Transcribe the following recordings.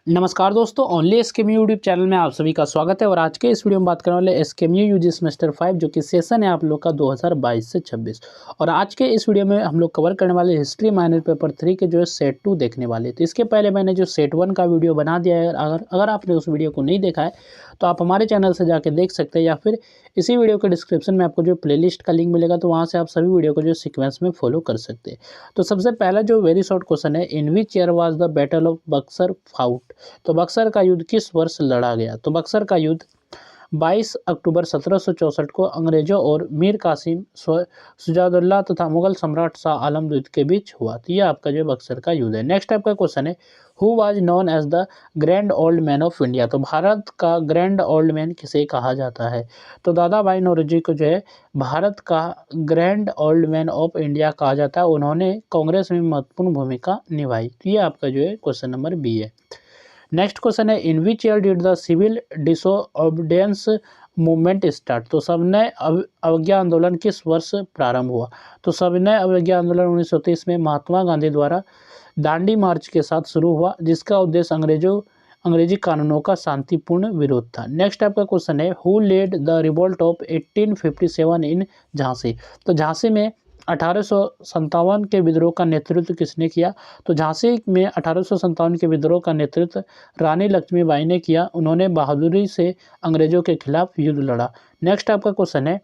नमस्कार दोस्तों, only एसकेएमयू YouTube channel में आप सभी का स्वागत है। और आज के इस वीडियो में बात करने वाले एसकेएमयू यूजी सेमेस्टर 5 जो कि सेशन है आप लोग का 2022 से 26। और आज के इस वीडियो में हम लोग कवर करने वाले हिस्ट्री माइनर पेपर 3 के जो है सेट 2 देखने वाले। तो इसके पहले मैंने जो सेट 1 का वीडियो बना दिया है, अगर आपने उस वीडियो को नहीं देखा है तो आप हमारे चैनल से जाके देख सकते हैं, या फिर इसी वीडियो के डिस्क्रिप्शन में आपको जो प्लेलिस्ट का लिंक मिलेगा तो वहाँ से आप सभी वीडियो को जो सीक्वेंस में फॉलो कर सकते हैं। तो सबसे पहला जो वेरी शॉर्ट क्वेश्चन है, in which year was the battle of Buxar fought. तो बक्सर का युद्ध किस वर्ष लड़ा गया। तो बक्सर का युद्ध 22 अक्टूबर 1764 को अंग्रेजों और मीर कासिम शुजाउद्दौला तथा मुगल सम्राट शाह आलम द्वितीय के बीच हुआ। तो ये आपका जो बक्सर का युद्ध है। नेक्स्ट आपका क्वेश्चन है, who was known as the grand old man of India. तो भारत का ग्रैंड ओल्ड मैन किसे कहा जाता है। तो दादा भाई नौरोजी को जो है भारत का grand old man of India कहा जाता है। उन्होंने कांग्रेस में महत्वपूर्ण भूमिका निभाई। तो ये आपका जो है क्वेश्चन नंबर बी है। नेक्स्ट क्वेश्चन है, in which year did the civil disobedience movement start. तो सविनय अवज्ञा आंदोलन किस वर्ष प्रारंभ हुआ। तो सविनय अवज्ञा आंदोलन 1930 में महात्मा गांधी द्वारा दांडी मार्च के साथ शुरू हुआ, जिसका उद्देश्य अंग्रेजी कानूनों का शांतिपूर्ण विरोध था। नेक्स्ट आपका क्वेश्चन है, who led the revolt of 1857 in Jhansi. तो झांसी में 1857 के विद्रोह का नेतृत्व किसने किया। तो झांसी में 1857 के विद्रोह का नेतृत्व रानी लक्ष्मीबाई ने किया। उन्होंने बहादुरी से अंग्रेजों के खिलाफ युद्ध लड़ा। नेक्स्ट आपका क्वेश्चन है,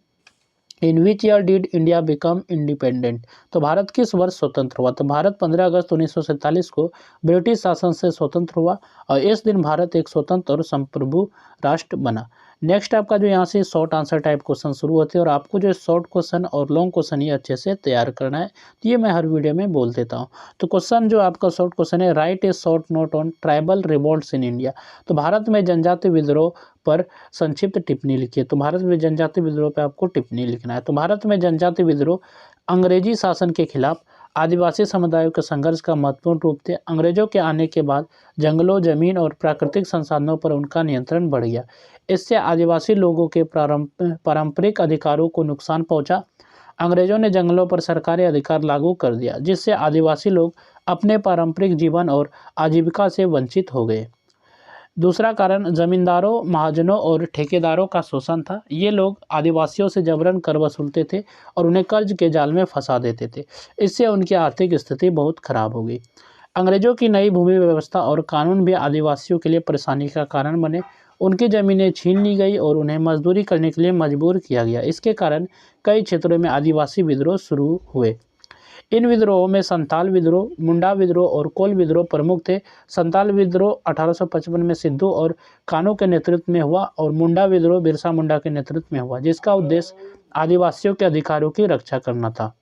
in which year did India become independent. तो भारत किस वर्ष स्वतंत्र हुआ। तो भारत 15 अगस्त 1947 को ब्रिटिश शासन से स्वतंत्र हुआ और इस दिन भारत एक स्वतंत्र और संप्रभु राष्ट्र बना। नेक्स्ट आपका जो यहाँ से शॉर्ट आंसर टाइप क्वेश्चन शुरू होते हैं, और आपको जो शॉर्ट क्वेश्चन और लॉन्ग क्वेश्चन ये अच्छे से तैयार करना है। तो ये मैं हर वीडियो में बोल देता हूँ। तो क्वेश्चन जो आपका शॉर्ट क्वेश्चन है, right A short note on tribal revolts in India. तो भारत में जनजातीय विद्रोह पर संक्षिप्त टिप्पणी लिखिए। तो भारत में जनजातीय विद्रोह पे आपको टिप्पणी लिखना है। तो भारत में जनजातीय विद्रोह अंग्रेजी शासन के खिलाफ आदिवासी समुदायों के संघर्ष का महत्वपूर्ण रूप थे। अंग्रेजों के आने के बाद जंगलों, जमीन और प्राकृतिक संसाधनों पर उनका नियंत्रण बढ़ गया। इससे आदिवासी लोगों के पारंपरिक अधिकारों को नुकसान पहुंचा। अंग्रेजों ने जंगलों पर सरकारी अधिकार लागू कर दिया, जिससे आदिवासी लोग अपने पारंपरिक जीवन और आजीविका से वंचित हो गए। दूसरा कारण जमींदारों, महाजनों और ठेकेदारों का शोषण था। ये लोग आदिवासियों से जबरन कर वसूलते थे और उन्हें कर्ज के जाल में फंसा देते थे। इससे उनकी आर्थिक स्थिति बहुत खराब हो गई। अंग्रेजों की नई भूमि व्यवस्था और कानून भी आदिवासियों के लिए परेशानी का कारण बने। उनकी ज़मीनें छीन ली गई और उन्हें मजदूरी करने के लिए मजबूर किया गया। इसके कारण कई क्षेत्रों में आदिवासी विद्रोह शुरू हुए। इन विद्रोहों में संताल विद्रोह, मुंडा विद्रोह और कोल विद्रोह प्रमुख थे। संताल विद्रोह 1855 में सिद्धू और कान्हू के नेतृत्व में हुआ और मुंडा विद्रोह बिरसा मुंडा के नेतृत्व में हुआ, जिसका उद्देश्य आदिवासियों के अधिकारों की रक्षा करना था।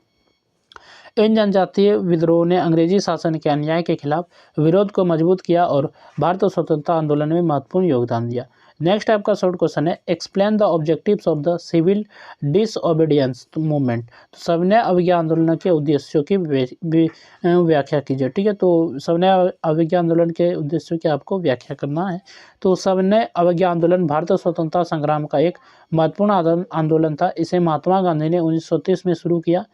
इन जनजातीय विद्रोह ने अंग्रेजी शासन के अन्याय के खिलाफ विरोध को मजबूत किया और भारत स्वतंत्रता आंदोलन में महत्वपूर्ण योगदान दिया। नेक्स्ट आपका शॉर्ट क्वेश्चन है, explain the objectives of the civil disobedience movement. तो सविनय अवज्ञा आंदोलन के उद्देश्यों की व्याख्या कीजिए। ठीक है, तो सविनय अवज्ञा आंदोलन के उद्देश्यों की आपको व्याख्या करना है। तो सविनय अवज्ञा आंदोलन भारतीय स्वतंत्रता संग्राम का एक महत्वपूर्ण आंदोलन था। इसे महात्मा गांधी ने 1930 में शुरू किया।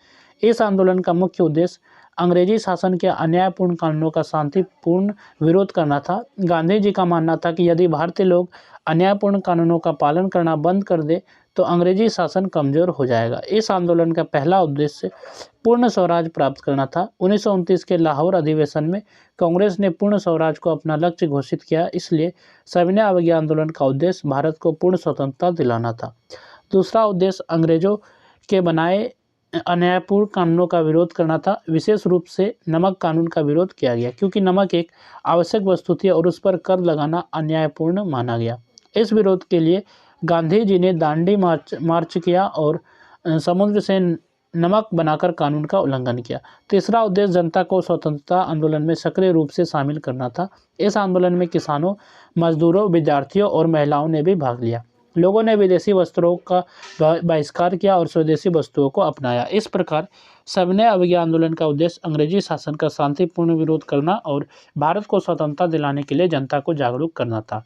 इस आंदोलन का मुख्य उद्देश्य अंग्रेजी शासन के अन्यायपूर्ण कानूनों का शांतिपूर्ण विरोध करना था। गांधी जी का मानना था कि यदि भारतीय लोग अन्यायपूर्ण कानूनों का पालन करना बंद कर दे तो अंग्रेजी शासन कमजोर हो जाएगा। इस आंदोलन का पहला उद्देश्य पूर्ण स्वराज प्राप्त करना था। 1929 के लाहौर अधिवेशन में कांग्रेस ने पूर्ण स्वराज को अपना लक्ष्य घोषित किया। इसलिए सविनय अवज्ञा आंदोलन का उद्देश्य भारत को पूर्ण स्वतंत्रता दिलाना था। दूसरा उद्देश्य अंग्रेजों के बनाए अन्यायपूर्ण कानूनों का विरोध करना था। विशेष रूप से नमक कानून का विरोध किया गया, क्योंकि नमक एक आवश्यक वस्तु थी और उस पर कर लगाना अन्यायपूर्ण माना गया। इस विरोध के लिए गांधी जी ने दांडी मार्च किया और समुद्र से नमक बनाकर कानून का उल्लंघन किया। तीसरा उद्देश्य जनता को स्वतंत्रता आंदोलन में सक्रिय रूप से शामिल करना था। इस आंदोलन में किसानों, मजदूरों, विद्यार्थियों और महिलाओं ने भी भाग लिया। लोगों ने विदेशी वस्त्रों का बहिष्कार किया और स्वदेशी वस्तुओं को अपनाया। इस प्रकार सविनय अवज्ञा आंदोलन का उद्देश्य अंग्रेजी शासन का शांतिपूर्ण विरोध करना और भारत को स्वतंत्रता दिलाने के लिए जनता को जागरूक करना था।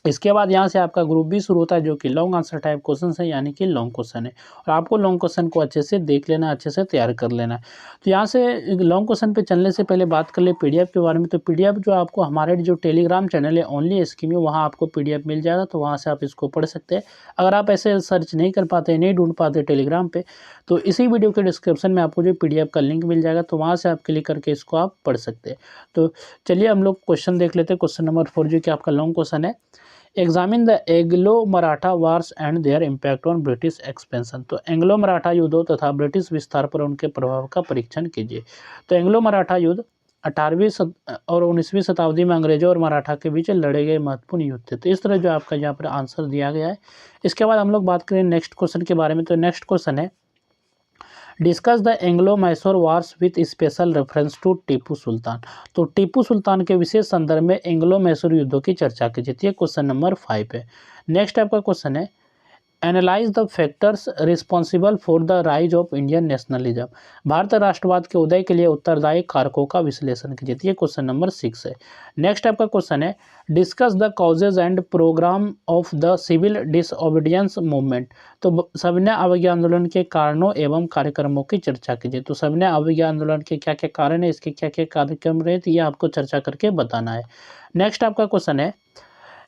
इसके बाद यहाँ से आपका ग्रुप बी शुरू होता है, जो कि लॉन्ग आंसर टाइप क्वेश्चन है, यानी कि लॉन्ग क्वेश्चन है। और आपको लॉन्ग क्वेश्चन को अच्छे से देख लेना है, अच्छे से तैयार कर लेना है। तो यहाँ से लॉन्ग क्वेश्चन पे चलने से पहले बात कर ले पीडीएफ के बारे में। तो पीडीएफ जो आपको हमारे जो टेलीग्राम चैनल है ओनली स्कीम, वहाँ आपको पीडीएफ मिल जाएगा, तो वहाँ से आप इसको पढ़ सकते हैं। अगर आप ऐसे सर्च नहीं कर पाते, नहीं ढूंढ पाते टेलीग्राम पे, तो इसी वीडियो के डिस्क्रिप्शन में आपको जो पीडीएफ का लिंक मिल जाएगा, तो वहाँ से आप क्लिक करके इसको आप पढ़ सकते हैं। तो चलिए हम लोग क्वेश्चन देख लेते हैं। क्वेश्चन नंबर 4 जो कि आपका लॉन्ग क्वेश्चन है, examine the Anglo Maratha wars and there impact on British expansion. तो एंग्लो मराठा युद्धों तथा ब्रिटिश विस्तार पर उनके प्रभाव का परीक्षण कीजिए। तो एंग्लो मराठा युद्ध 18वीं और 19वीं शताब्दी में अंग्रेजों और मराठा के बीच लड़े गए महत्वपूर्ण युद्ध थे। तो इस तरह जो आपका यहाँ पर आंसर दिया गया है। इसके बाद हम लोग बात करें नेक्स्ट क्वेश्चन के बारे में। तो नेक्स्ट क्वेश्चन है, discuss the Anglo Mysore wars with special reference to Tipu Sultan. तो टीपू सुल्तान के विशेष संदर्भ में एंग्लो मैसूर युद्धों की चर्चा कीजिए। ये क्वेश्चन नंबर 5 है। नेक्स्ट आपका क्वेश्चन है, analyse the factors responsible for the rise of Indian nationalism. Bharat राष्ट्रवाद के उदय के लिए उत्तरदायी कारकों का विश्लेषण कीजिए। ये क्वेश्चन नंबर 6 है। नेक्स्ट आपका क्वेश्चन है, discuss the causes and programme of the civil disobedience movement. तो सविनय अवज्ञा आंदोलन के कारणों एवं कार्यक्रमों की चर्चा कीजिए। तो सविनय अवज्ञा आंदोलन के क्या क्या कारण है, इसके क्या क्या कार्यक्रम रहे, तो ये आपको चर्चा करके बताना है। नेक्स्ट आपका क्वेश्चन है,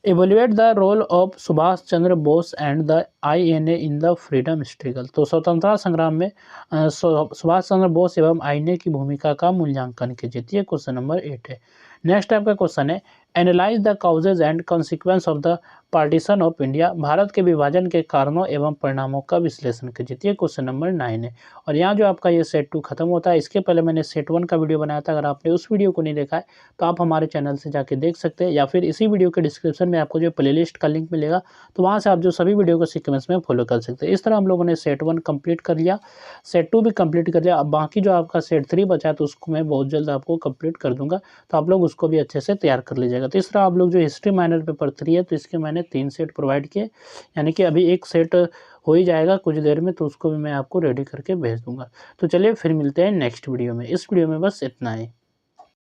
evaluate the role of Subhash Chandra Bose and the INA in the freedom struggle. तो स्वतंत्रता संग्राम में सुभाष चंद्र बोस एवं आईएनए की भूमिका का मूल्यांकन कीजिए। ये क्वेश्चन नंबर 8 है। नेक्स्ट आपका क्वेश्चन है, analyse the causes and consequence of the partition of India. Bharat के विभाजन के कारणों एवं परिणामों का विश्लेषण कीजिए। ये क्वेश्चन नंबर 9 है। और यहाँ जो आपका ये सेट 2 खत्म होता है। इसके पहले मैंने सेट 1 का वीडियो बनाया था। अगर आपने उस वीडियो को नहीं देखा है तो आप हमारे चैनल से जाके देख सकते हैं, या फिर इसी वीडियो के डिस्क्रिप्शन में आपको जो प्लेलिस्ट का लिंक मिलेगा, तो वहाँ से आप जो सभी वीडियो को सीक्वेंस में फॉलो कर सकते हैं। इस तरह हम लोगों ने सेट 1 कंप्लीट कर लिया, सेट 2 भी कंप्लीट कर लिया। अब बाकी जो आपका सेट 3 बचा है, तो उसको मैं बहुत जल्द आपको कंप्लीट कर दूंगा, तो आप लोग उसको भी अच्छे से तैयार कर लीजिएगा। तो इस तरह आप लोग जो हिस्ट्री माइनर पेपर 3 है, तो इसके मैंने 3 सेट प्रोवाइड किए, यानी कि अभी एक सेट हो ही जाएगा कुछ देर में, तो उसको भी मैं आपको रेडी करके भेज दूंगा। तो चलिए फिर मिलते हैं नेक्स्ट वीडियो में। इस वीडियो में बस इतना ही।